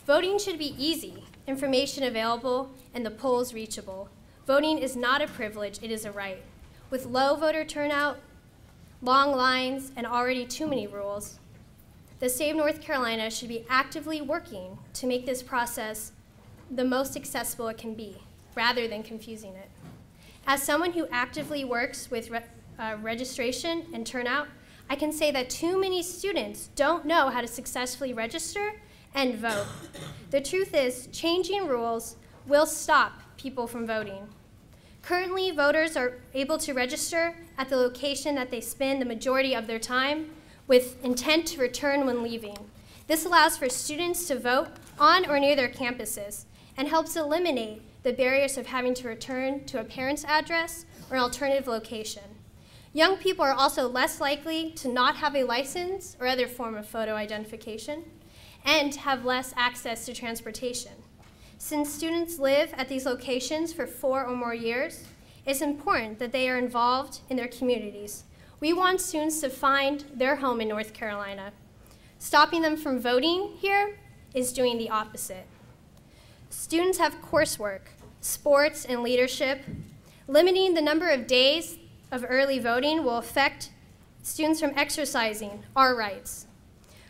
Voting should be easy, information available, and the polls reachable. Voting is not a privilege, it is a right. With low voter turnout, long lines, and already too many rules, the state of North Carolina should be actively working to make this process the most accessible it can be, rather than confusing it. As someone who actively works with registration and turnout, I can say that too many students don't know how to successfully register and vote. The truth is, changing rules will stop people from voting. Currently, voters are able to register at the location that they spend the majority of their time with intent to return when leaving. This allows for students to vote on or near their campuses and helps eliminate the barriers of having to return to a parent's address or an alternative location. Young people are also less likely to not have a license or other form of photo identification and have less access to transportation. Since students live at these locations for 4 or more years, it's important that they are involved in their communities. We want students to find their home in North Carolina. Stopping them from voting here is doing the opposite. Students have coursework, sports, and leadership. Limiting the number of days of early voting will affect students from exercising our rights.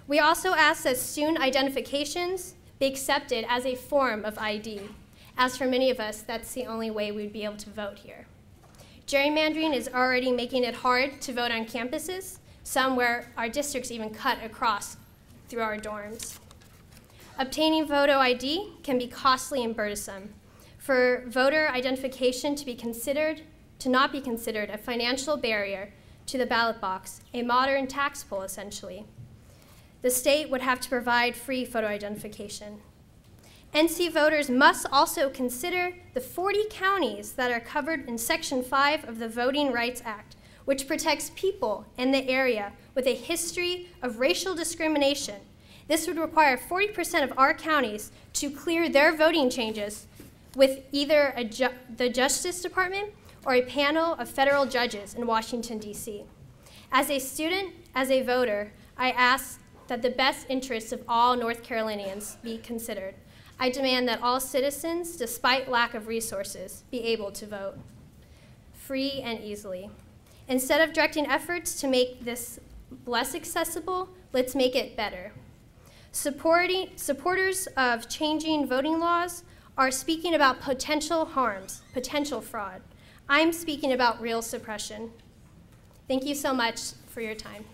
We also ask that student identifications be accepted as a form of ID. As for many of us, that's the only way we'd be able to vote here. Gerrymandering is already making it hard to vote on campuses, some where our districts even cut across through our dorms. Obtaining photo ID can be costly and burdensome. For voter identification to not be considered a financial barrier to the ballot box, a modern tax poll essentially, the state would have to provide free photo identification. NC voters must also consider the 40 counties that are covered in Section 5 of the Voting Rights Act, which protects people in the area with a history of racial discrimination. This would require 40% of our counties to clear their voting changes with either the Justice Department or a panel of federal judges in Washington, D.C. As a student, as a voter, I ask that the best interests of all North Carolinians be considered. I demand that all citizens, despite lack of resources, be able to vote free and easily. Instead of directing efforts to make this less accessible, let's make it better. Supporters of changing voting laws are speaking about potential harms, potential fraud. I'm speaking about real suppression. Thank you so much for your time.